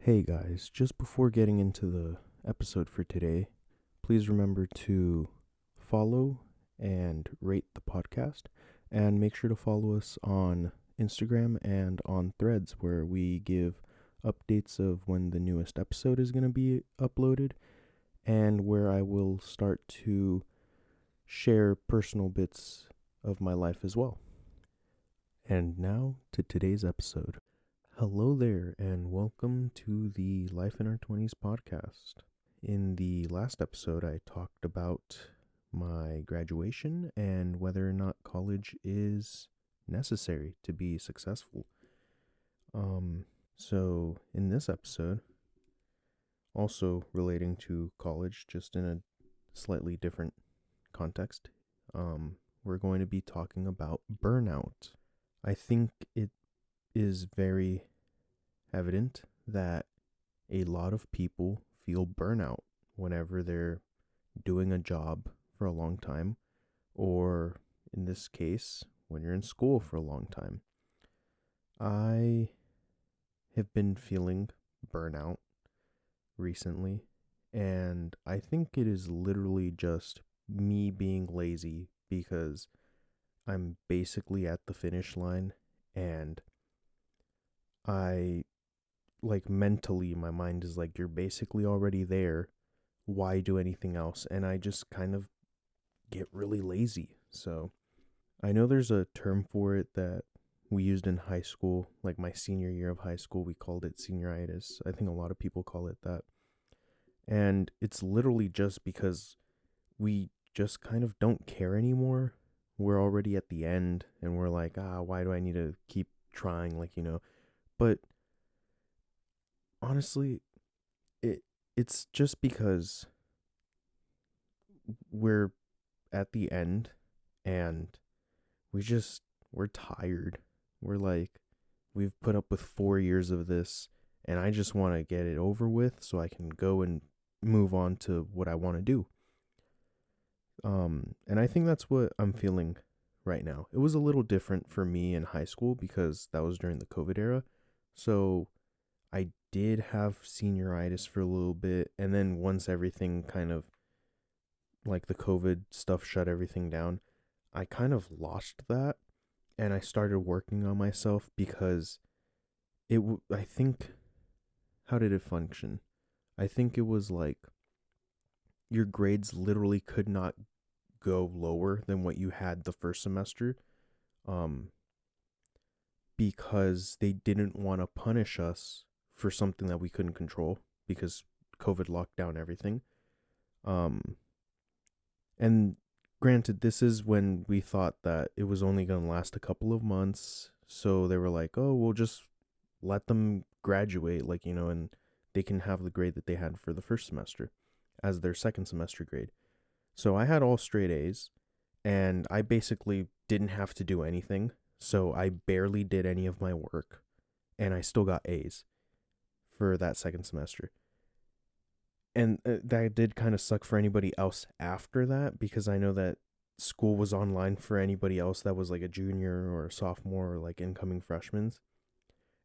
Hey guys, just before getting into the episode for today, please remember to follow and rate the podcast, and make sure to follow us on Instagram and on Threads, where we give updates of when the newest episode is going to be uploaded, and where I will start to share personal bits of my life as well. And now to today's episode. Hello there, and welcome to the Life in Our 20s podcast. In the last episode, I talked about my graduation and whether or not college is necessary to be successful. So in this episode, also relating to college, just in a slightly different context, we're going to be talking about burnout. I think it is very evident that a lot of people feel burnout whenever they're doing a job for a long time, or in this case, when you're in school for a long time. I have been feeling burnout recently, and I think it is literally just me being lazy because I'm basically at the finish line, and I mentally, my mind is like, you're basically already there. Why do anything else? And I just kind of get really lazy. So I know there's a term for it that we used in high school, like my senior year of high school, we called it senioritis. I think a lot of people call it that. And it's literally just because we just kind of don't care anymore. We're already at the end and we're like, why do I need to keep trying? But honestly, it's just because we're at the end and we're tired. We're like, we've put up with 4 years of this, and I just want to get it over with so I can go and move on to what I want to do. And I think that's what I'm feeling right now. It was a little different for me in high school because that was during the COVID era. So I did have senioritis for a little bit, and then once everything kind of, like, the COVID stuff shut everything down, I kind of lost that, and I started working on myself because I think, how did it function? I think it was like your grades literally could not go lower than what you had the first semester, um, because they didn't want to punish us for something that we couldn't control because COVID locked down everything. And granted, this is when we thought that it was only going to last a couple of months. So they were like, oh, we'll just let them graduate, and they can have the grade that they had for the first semester as their second semester grade. So I had all straight A's, and I basically didn't have to do anything. So I barely did any of my work, and I still got A's for that second semester. And that did kind of suck for anybody else after that, because I know that school was online for anybody else that was like a junior or a sophomore or like incoming freshmen.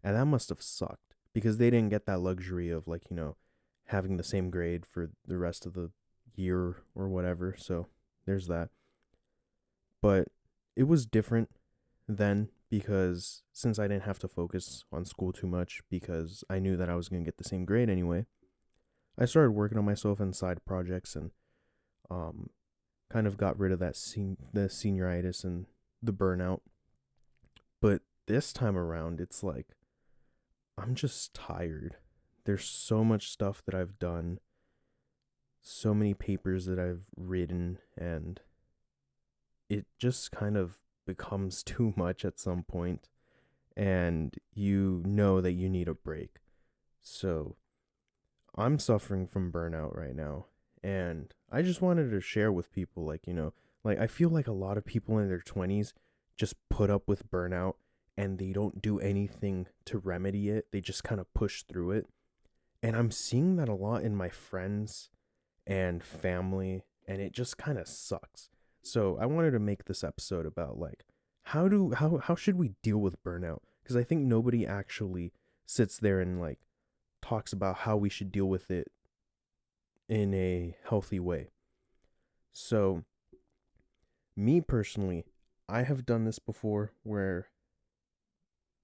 And that must have sucked because they didn't get that luxury of having the same grade for the rest of the year or whatever. So there's that. But it was different then because since I didn't have to focus on school too much because I knew that I was going to get the same grade anyway, I started working on myself in side projects and kind of got rid of the senioritis and the burnout. But this time around, it's like I'm just tired. There's so much stuff that I've done, so many papers that I've written, and it just kind of becomes too much at some point, and you know that you need a break. So I'm suffering from burnout right now, and I just wanted to share with people, I feel like a lot of people in their 20s just put up with burnout and they don't do anything to remedy it. They just kind of push through it. And I'm seeing that a lot in my friends and family, and it just kind of sucks. So I wanted to make this episode about how should we deal with burnout? Because I think nobody actually sits there and talks about how we should deal with it in a healthy way. So, me personally, I have done this before where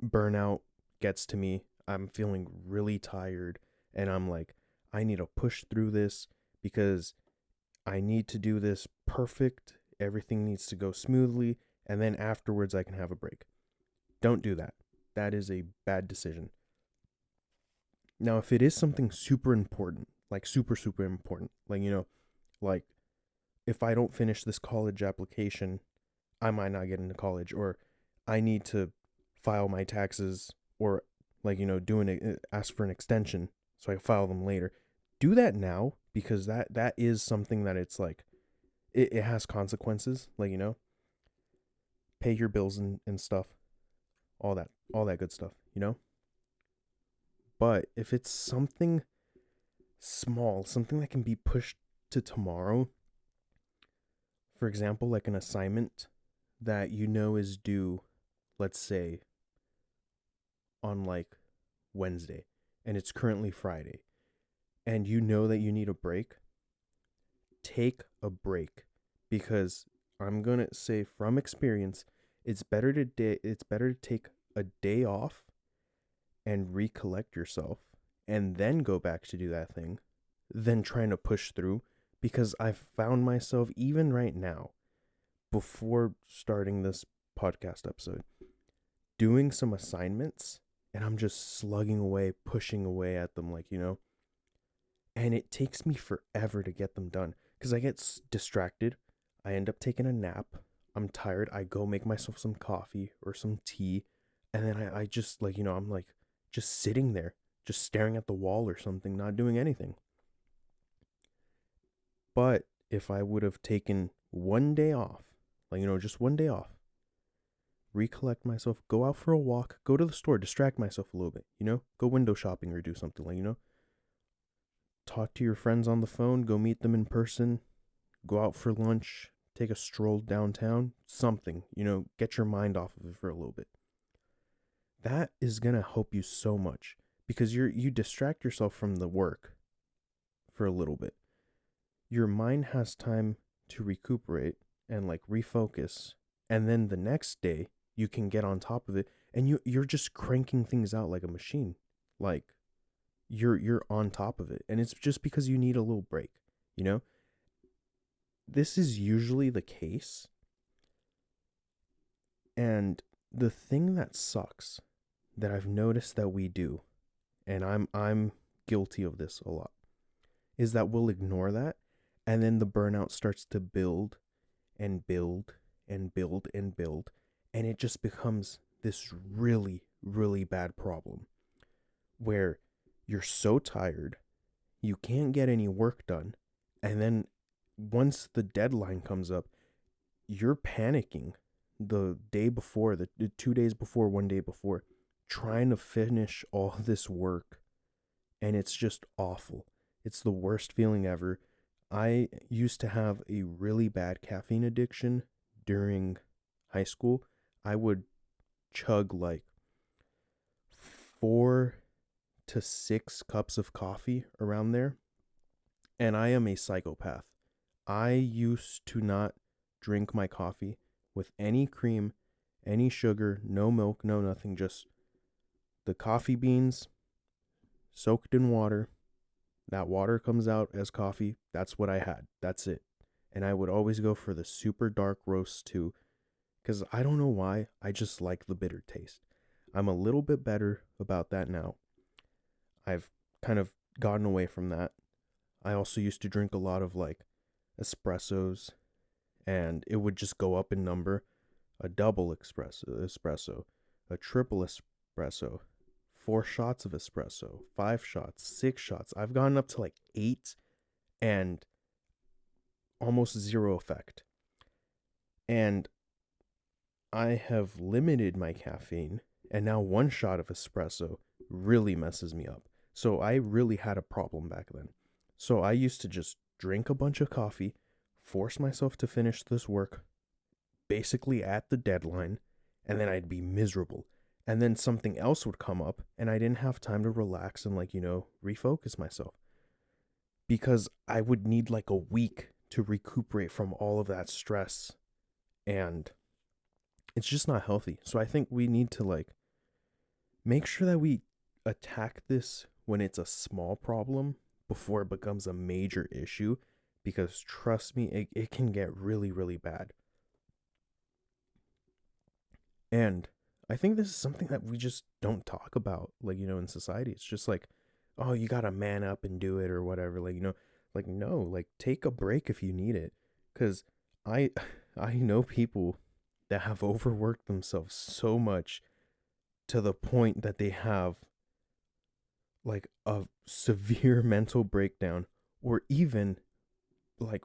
burnout gets to me. I'm feeling really tired and I'm like, I need to push through this because I need to do this perfect. Everything needs to go smoothly. And then afterwards, I can have a break. Don't do that. That is a bad decision. Now, if it is something super important, like super, super important, like, like if I don't finish this college application, I might not get into college, or I need to file my taxes, or like, ask for an extension so I file them later. Do that now, because that is something that it's like, it has consequences, like, pay your bills and stuff, all that good stuff, But if it's something small, something that can be pushed to tomorrow, for example, like an assignment that is due, let's say, on like Wednesday, and it's currently Friday, and you know that you need a break, take a break, because I'm going to say from experience, it's better to take a day off and recollect yourself and then go back to do that thing than trying to push through, because I've found myself, even right now, before starting this podcast episode, doing some assignments and I'm just slugging away, pushing away at them, like, and it takes me forever to get them done because I get distracted. I end up taking a nap. I'm tired. I go make myself some coffee or some tea. And then I just, like, I'm like just sitting there, just staring at the wall or something, not doing anything. But if I would have taken one day off, like, just one day off, recollect myself, go out for a walk, go to the store, distract myself a little bit, go window shopping or do something, like, talk to your friends on the phone, go meet them in person, go out for lunch, take a stroll downtown, something, get your mind off of it for a little bit. That is going to help you so much, because you distract yourself from the work for a little bit. Your mind has time to recuperate and like refocus, and then the next day you can get on top of it, and you're just cranking things out like a machine. Like you're on top of it, and it's just because you need a little break, This is usually the case. And the thing that sucks that I've noticed that we do, and I'm guilty of this a lot, is that we'll ignore that, and then the burnout starts to build and build and build and build, and it just becomes this really, really bad problem where you're so tired, you can't get any work done, and then once the deadline comes up, you're panicking the day before, the 2 days before, 1 day before, trying to finish all this work, and it's just awful. It's the worst feeling ever. I used to have a really bad caffeine addiction during high school. I would chug like 4 to 6 cups of coffee around there, and I am a psychopath. I used to not drink my coffee with any cream, any sugar, no milk, no nothing, just the coffee beans soaked in water. That water comes out as coffee. That's what I had. That's it. And I would always go for the super dark roast too, because I don't know why. I just like the bitter taste. I'm a little bit better about that now. I've kind of gotten away from that. I also used to drink a lot of like espressos, and it would just go up in number. A double espresso, a triple espresso, 4 shots of espresso, 5 shots, 6 shots. I've gone up to like 8 and almost zero effect. And I have limited my caffeine, and now 1 shot of espresso really messes me up. So I really had a problem back then. So I used to just drink a bunch of coffee, force myself to finish this work basically at the deadline, and then I'd be miserable. And then something else would come up and I didn't have time to relax and, like, refocus myself, because I would need like a week to recuperate from all of that stress, and it's just not healthy. So I think we need to, like, make sure that we attack this when it's a small problem before it becomes a major issue, because trust me, it can get really, really bad. And I think this is something that we just don't talk about, like, in society. It's just like, oh, you gotta man up and do it or whatever. Like, like, no, like, take a break if you need it. Cause I I know people that have overworked themselves so much to the point that they have like a severe mental breakdown, or even like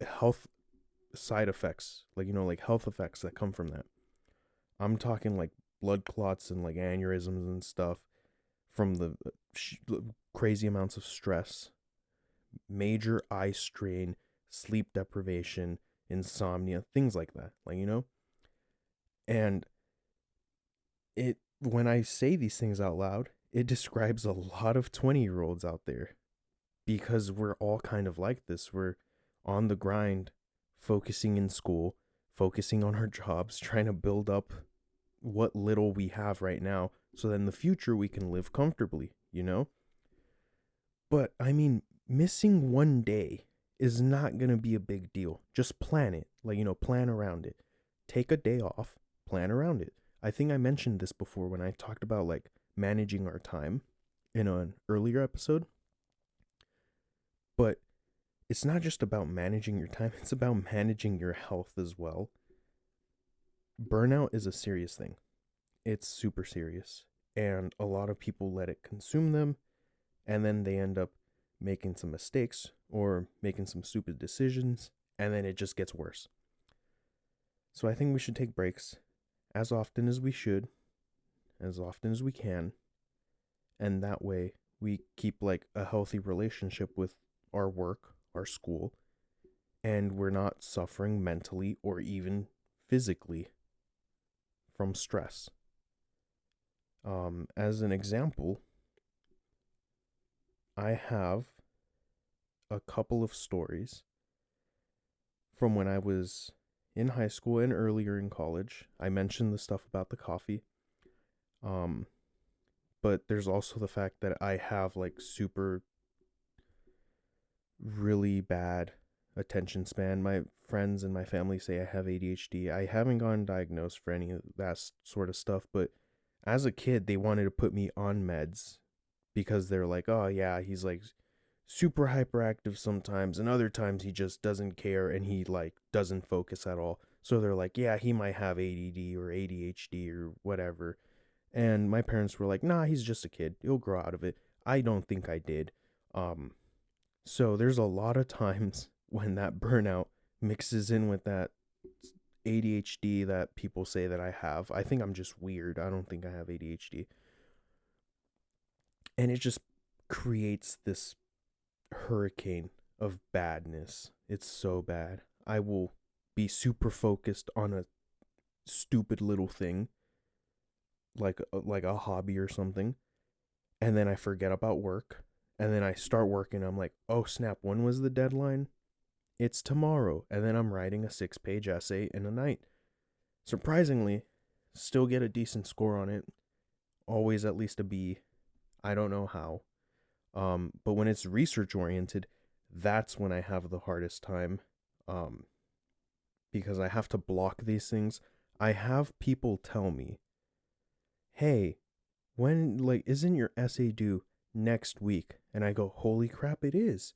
health side effects, like, like health effects that come from that. I'm talking like blood clots and like aneurysms and stuff from the crazy amounts of stress, major eye strain, sleep deprivation, insomnia, things like that. Like, and it when I say these things out loud, it describes a lot of 20-year-olds out there, because we're all kind of like this. We're on the grind, focusing in school, focusing on our jobs, trying to build up what little we have right now so that in the future we can live comfortably. But I mean, missing one day is not going to be a big deal. Just plan it. Like, plan around it. Take a day off, plan around it. I think I mentioned this before when I talked about like managing our time in an earlier episode. But it's not just about managing your time, it's about managing your health as well. Burnout is a serious thing. It's super serious. And a lot of people let it consume them, and then they end up making some mistakes or making some stupid decisions, and then it just gets worse. So I think we should take breaks as often as we should, as often as we can, and that way we keep like a healthy relationship with our work, our school, and we're not suffering mentally or even physically from stress. As an example, I have a couple of stories from when I was in high school and earlier in college. I mentioned the stuff about the coffee. But there's also the fact that I have like super really bad attention span. My friends and my family say I have ADHD. I haven't gotten diagnosed for any of that sort of stuff, but as a kid, they wanted to put me on meds because they're like, oh yeah, he's like super hyperactive sometimes, and other times he just doesn't care and he like doesn't focus at all. So they're like, yeah, he might have ADD or ADHD or whatever. And my parents were like, nah, he's just a kid. He'll grow out of it. I don't think I did. So there's a lot of times when that burnout mixes in with that ADHD that people say that I have. I think I'm just weird. I don't think I have ADHD. And it just creates this hurricane of badness. It's so bad. I will be super focused on a stupid little thing, like a hobby or something, and then I forget about work, and then I start working. I'm like, oh snap, when was the deadline? It's tomorrow. And then I'm writing a 6-page essay in a night. Surprisingly, still get a decent score on it. Always at least a B. I don't know how. But when it's research oriented, that's when I have the hardest time. Because I have to block these things. I have people tell me, hey, when, like, isn't your essay due next week? And I go, holy crap, it is.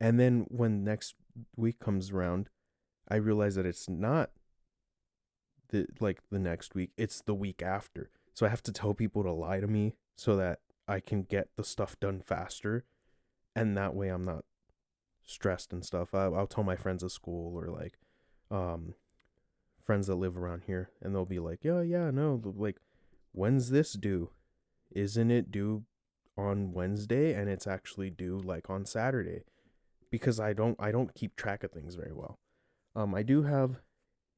And then when next week comes around, I realize that it's not the next week, it's the week after. So I have to tell people to lie to me so that I can get the stuff done faster, and that way I'm not stressed and stuff. I'll tell my friends at school, or like friends that live around here, and they'll be like, yeah, no, like, when's this due? Isn't it due on Wednesday? And it's actually due like on Saturday, because I don't keep track of things very well. I do have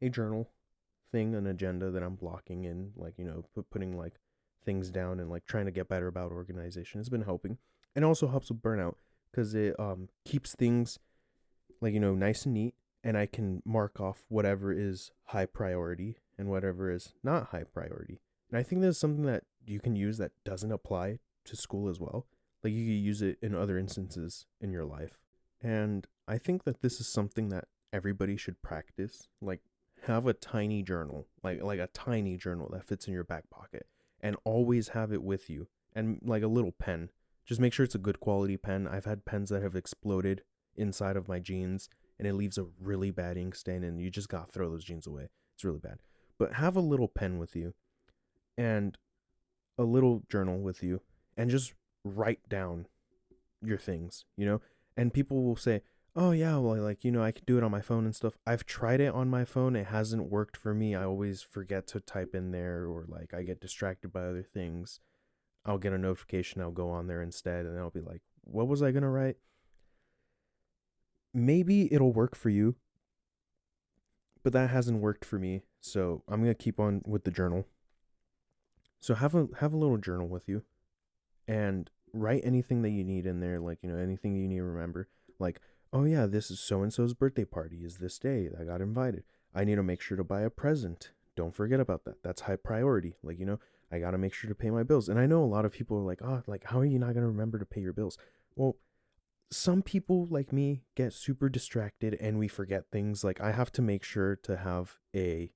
a journal thing, an agenda that I'm blocking in, like, putting like things down and like trying to get better about organization has been helping. And also helps with burnout because it keeps things like, nice and neat, and I can mark off whatever is high priority and whatever is not high priority. And I think this is something that you can use that doesn't apply to school as well. Like, you can use it in other instances in your life. And I think that this is something that everybody should practice. Like, have a tiny journal, like a tiny journal that fits in your back pocket, and always have it with you. And like a little pen. Just make sure it's a good quality pen. I've had pens that have exploded inside of my jeans, and it leaves a really bad ink stain, and you just gotta throw those jeans away. It's really bad. But have a little pen with you and a little journal with you, and just write down your things. And people will say, oh yeah, well, like, I can do it on my phone and stuff. I've tried it on my phone. It hasn't worked for me. I always forget to type in there, or like I get distracted by other things. I'll get a notification, I'll go on there instead, and I'll be like, what was I gonna write? Maybe it'll work for you, but that hasn't worked for me. So I'm gonna keep on with the journal. So have a little journal with you, and write anything that you need in there, like, anything you need to remember. Like, oh yeah, this is so and so's birthday party is this day. I got invited. I need to make sure to buy a present. Don't forget about that. That's high priority. Like, I got to make sure to pay my bills. And I know a lot of people are like, oh, like, how are you not going to remember to pay your bills? Well, some people like me get super distracted and we forget things. Like, I have to make sure to have a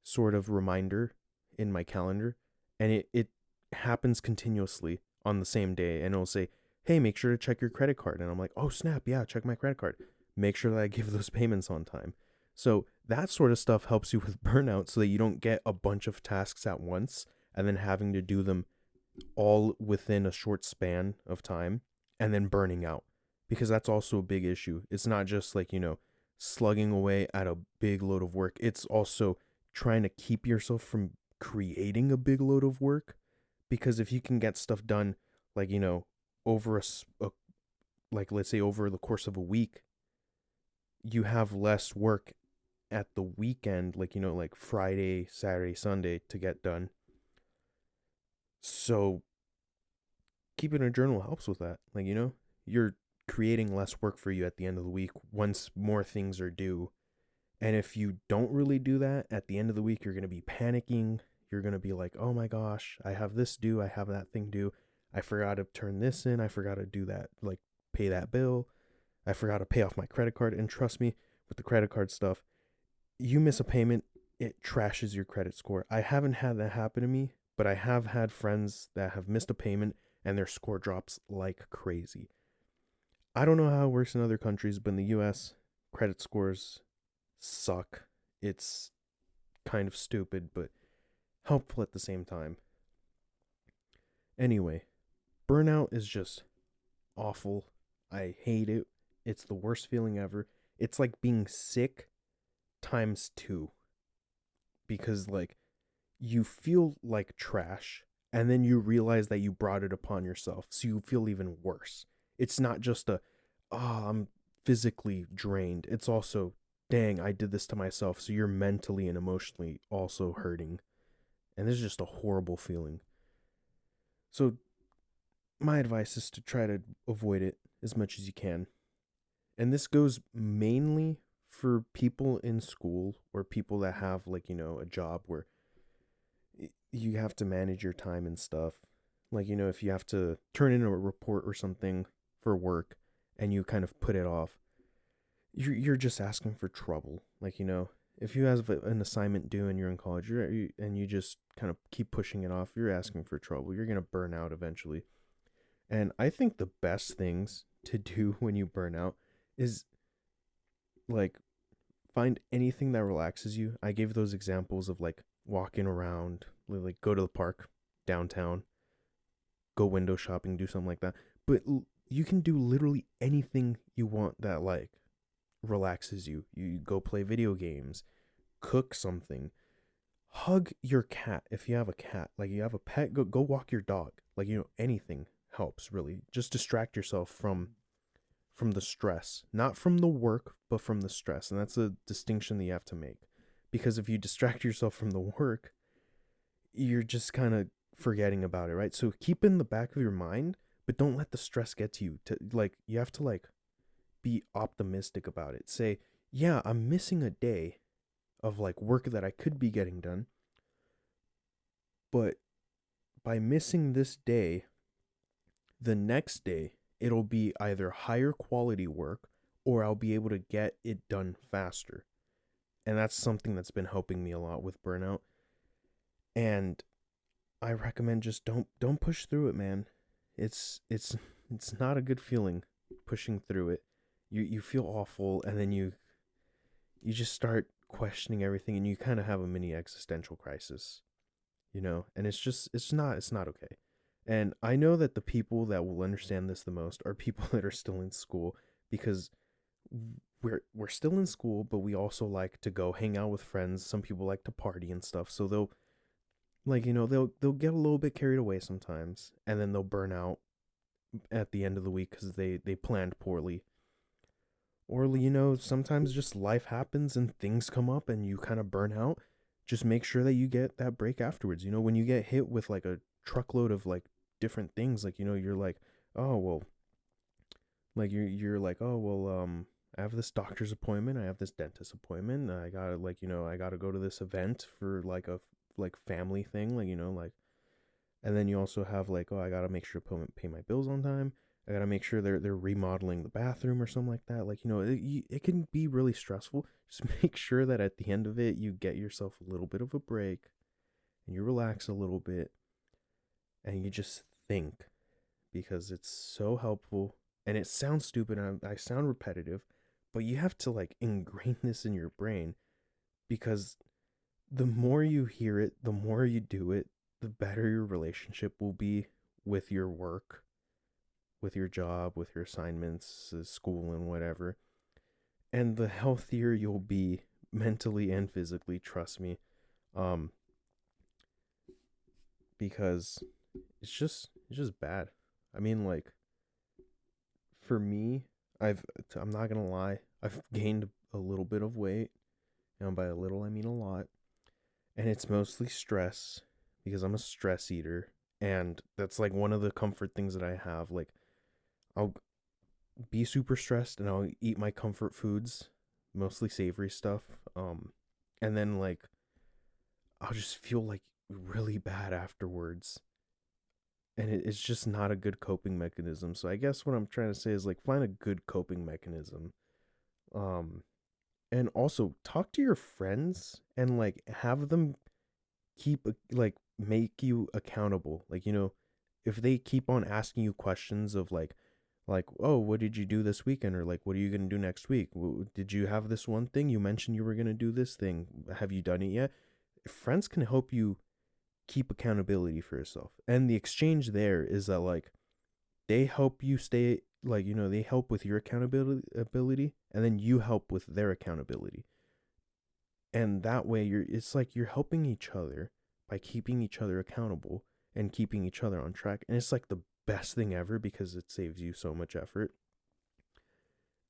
sort of reminder in my calendar, and it happens continuously on the same day, and it'll say, hey, make sure to check your credit card. And I'm like, oh snap, yeah, check my credit card. Make sure that I give those payments on time. So that sort of stuff helps you with burnout, so that you don't get a bunch of tasks at once and then having to do them all within a short span of time and then burning out, because that's also a big issue. It's not just like, slugging away at a big load of work. It's also trying to keep yourself from creating a big load of work, because if you can get stuff done, like, over like, let's say over the course of a week, you have less work at the weekend, like, like Friday, Saturday, Sunday to get done. So keeping a journal helps with that. Like, you're creating less work for you at the end of the week once more things are due. And if you don't really do that at the end of the week, you're going to be panicking. You're going to be like, oh my gosh, I have this due. I have that thing due. I forgot to turn this in. I forgot to do that, like pay that bill. I forgot to pay off my credit card. And trust me, with the credit card stuff, you miss a payment, it trashes your credit score. I haven't had that happen to me, but I have had friends that have missed a payment and their score drops like crazy. I don't know how it works in other countries, but in the US, credit scores suck. It's kind of stupid, but helpful at the same time. Anyway, burnout is just awful. I hate it. It's the worst feeling ever. It's like being sick times two, because like you feel like trash and then you realize that you brought it upon yourself, so you feel even worse. It's not just I'm physically drained. It's also, dang, I did this to myself, so you're mentally and emotionally also hurting. And this is just a horrible feeling. So my advice is to try to avoid it as much as you can. And this goes mainly for people in school or people that have, like, a job where you have to manage your time and stuff. Like, if you have to turn in a report or something for work and you kind of put it off, you're just asking for trouble. Like, if you have an assignment due and you're in college, and you just kind of keep pushing it off, you're asking for trouble. You're going to burn out eventually. And I think the best things to do when you burn out is, like, find anything that relaxes you. I gave those examples of, like, walking around, like go to the park downtown, go window shopping, do something like that. But you can do literally anything you want that, like, relaxes you. You go play video games, cook something, hug your cat if you have a cat. Like, you have a pet, go walk your dog. Like, anything helps, really. Just distract yourself from the stress, not from the work, but from the stress. And that's a distinction that you have to make, because if you distract yourself from the work, you're just kind of forgetting about it, right? So keep in the back of your mind, but don't let the stress get to you. To like, you have to like be optimistic about it. Say, yeah, I'm missing a day of like work that I could be getting done, but by missing this day, the next day it'll be either higher quality work or I'll be able to get it done faster. And that's something that's been helping me a lot with burnout. And I recommend just don't push through it, man. It's not a good feeling pushing through it. You feel awful, and then you just start questioning everything, and you kind of have a mini existential crisis, and it's not okay. And I know that the people that will understand this the most are people that are still in school, because we're still in school, but we also like to go hang out with friends. Some people like to party and stuff, so they'll like they'll get a little bit carried away sometimes, and then they'll burn out at the end of the week because they planned poorly. Or sometimes just life happens and things come up and you kind of burn out. Just make sure that you get that break afterwards. When you get hit with like a truckload of like different things, like you're like, oh well, like you're like, oh well, I have this doctor's appointment, I have this dentist appointment, I gotta like I gotta go to this event for like a like family thing, like like. And then you also have like, oh, I gotta make sure to pay my bills on time. I gotta make sure they're remodeling the bathroom or something like that. Like it can be really stressful. Just make sure that at the end of it, you get yourself a little bit of a break, and you relax a little bit, and you just think, because it's so helpful. And it sounds stupid. I sound repetitive, but you have to like ingrain this in your brain, because the more you hear it, the more you do it, the better your relationship will be with your work, with your job, with your assignments, school, and whatever. And the healthier you'll be mentally and physically, trust me. Um, because it's just bad. I mean, like, for me, I'm not gonna lie, I've gained a little bit of weight, and by a little I mean a lot. And it's mostly stress, because I'm a stress eater, and that's like one of the comfort things that I have. Like, I'll be super stressed and I'll eat my comfort foods, mostly savory stuff. And then like I'll just feel like really bad afterwards. And it's just not a good coping mechanism. So I guess what I'm trying to say is like find a good coping mechanism. Um and also talk to your friends and like have them like make you accountable. Like, if they keep on asking you questions of like, oh, what did you do this weekend, or like, what are you going to do next week? Did you have this one thing you mentioned you were going to do? This thing, have you done it yet? Friends can help you keep accountability for yourself, and the exchange there is that like they help you stay, like, they help with your accountability ability, and then you help with their accountability. And that way it's like you're helping each other by keeping each other accountable and keeping each other on track. And it's like the best thing ever, because it saves you so much effort.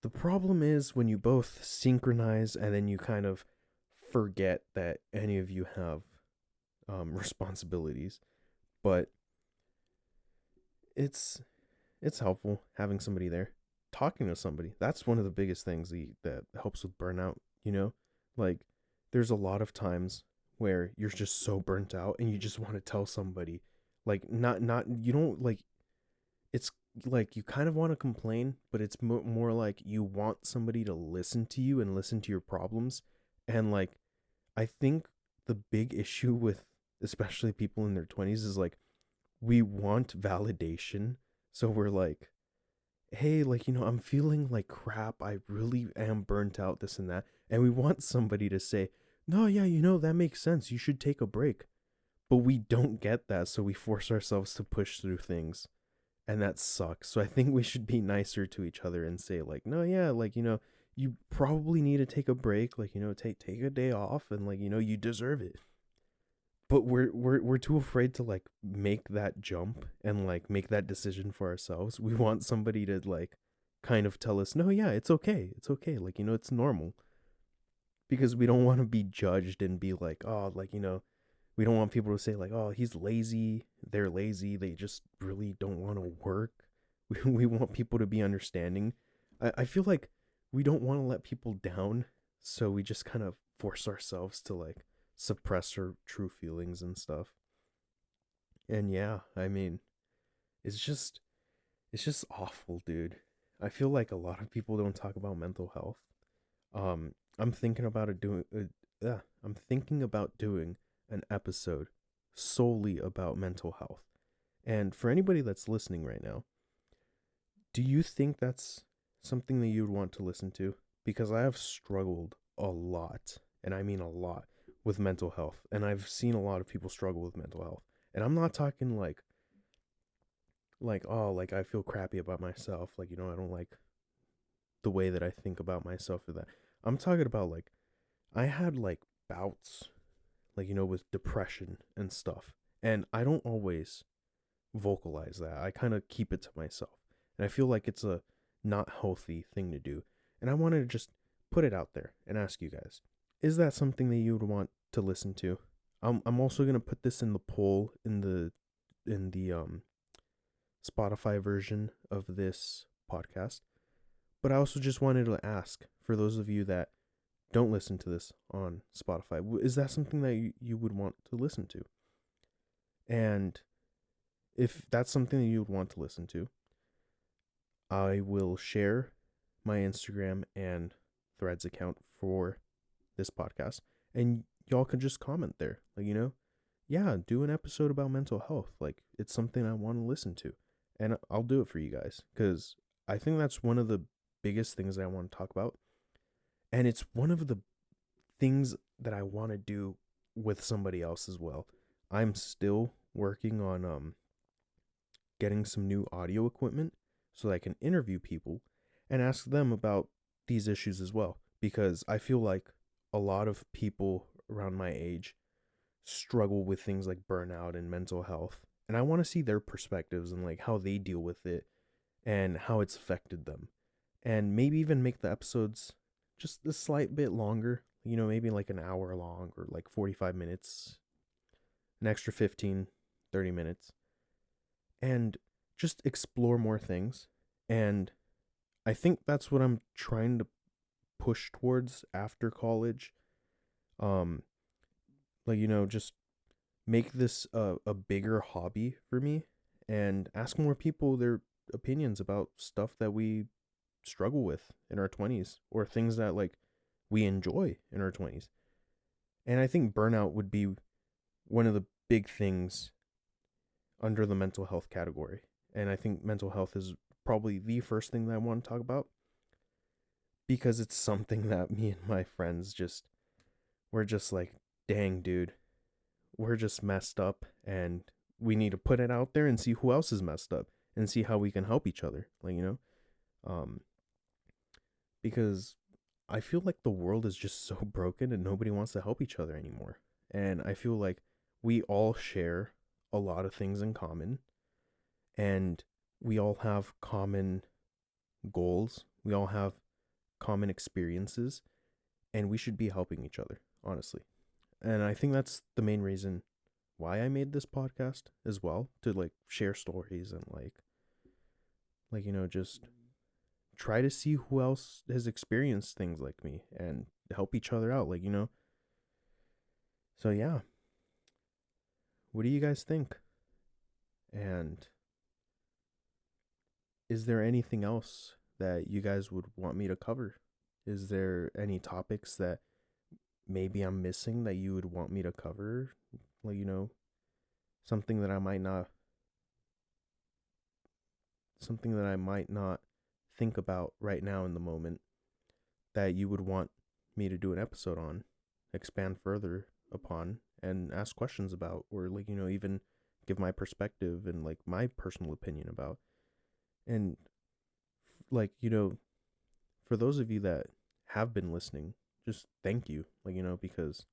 The problem is when you both synchronize and then you kind of forget that any of you have responsibilities. But it's helpful having somebody there, talking to somebody. That's one of the biggest things that helps with burnout. Like, there's a lot of times where you're just so burnt out and you just want to tell somebody, like, not you don't like, it's like you kind of want to complain, but it's more like you want somebody to listen to you and listen to your problems. And like, I think the big issue with especially people in their 20s is like, we want validation. So we're like, hey, like, I'm feeling like crap. I really am burnt out, this and that. And we want somebody to say, no, yeah, that makes sense. You should take a break. But we don't get that. So we force ourselves to push through things. And that sucks. So I think we should be nicer to each other and say, like, no, yeah, like, you probably need to take a break. Like, take a day off, and like, you deserve it. But we're too afraid to like make that jump and like make that decision for ourselves. We want somebody to like kind of tell us, no, yeah, it's okay, like, it's normal. because we don't want to be judged and be like, oh, like, we don't want people to say like, oh, he's lazy, they're lazy, they just really don't want to work. We want people to be understanding. I feel like we don't want to let people down, so we just kind of force ourselves to like suppress our true feelings and stuff. And yeah, I mean, it's just it's just awful, dude. I feel like a lot of people don't talk about mental health. I'm thinking about it doing. I'm thinking about doing an episode solely about mental health. And for anybody that's listening right now, do you think that's something that you'd want to listen to? Because I have struggled a lot, and I mean a lot, with mental health, and I've seen a lot of people struggle with mental health. And I'm not talking like oh, like I feel crappy about myself, like I don't like the way that I think about myself or that. I'm talking about like I had like bouts like with depression and stuff. And I don't always vocalize that. I kind of keep it to myself. And I feel like it's a not healthy thing to do. And I wanted to just put it out there and ask you guys, is that something that you would want to listen to? I'm also going to put this in the poll in the Spotify version of this podcast. But I also just wanted to ask, for those of you that don't listen to this on Spotify, is that something that you would want to listen to? And if that's something that you would want to listen to, I will share my Instagram and Threads account for this podcast, and y'all can just comment there. Like, yeah, do an episode about mental health. Like, it's something I want to listen to, and I'll do it for you guys, because I think that's one of the biggest things that I want to talk about. And it's one of the things that I want to do with somebody else as well. I'm still working on getting some new audio equipment so that I can interview people and ask them about these issues as well, because I feel like a lot of people around my age struggle with things like burnout and mental health, and I want to see their perspectives and like how they deal with it and how it's affected them, and maybe even make the episodes just a slight bit longer, maybe like an hour long or like 45 minutes, an extra 15-30 minutes, and just explore more things. And I think that's what I'm trying to push towards after college. Um, like, just make this a bigger hobby for me and ask more people their opinions about stuff that we struggle with in our 20s, or things that like we enjoy in our 20s. And I think burnout would be one of the big things under the mental health category. And I think mental health is probably the first thing that I want to talk about, because it's something that me and my friends we're just like, dang, dude, we're just messed up, and we need to put it out there and see who else is messed up and see how we can help each other. Like, because I feel like the world is just so broken and nobody wants to help each other anymore. And I feel like we all share a lot of things in common, and we all have common goals. We all have common experiences, and we should be helping each other, honestly. And I think that's the main reason why I made this podcast as well, to like share stories and just try to see who else has experienced things like me and help each other out, So yeah. What do you guys think? And is there anything else that you guys would want me to cover? Is there any topics that maybe I'm missing that you would want me to cover? Like, something that I might not think about right now in the moment that you would want me to do an episode on, expand further upon, and ask questions about, or even give my perspective and like my personal opinion about. And for those of you that have been listening, just thank you, because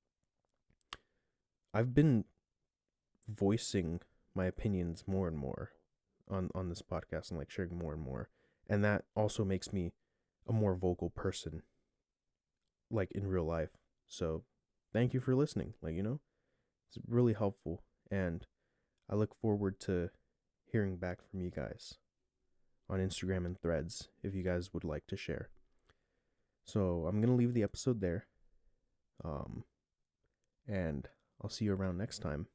I've been voicing my opinions more and more on this podcast, and like sharing more and more, and that also makes me a more vocal person, like in real life. So thank you for listening. It's really helpful. And I look forward to hearing back from you guys on Instagram and Threads if you guys would like to share. So I'm going to leave the episode there. And I'll see you around next time.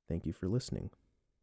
Thank you for listening.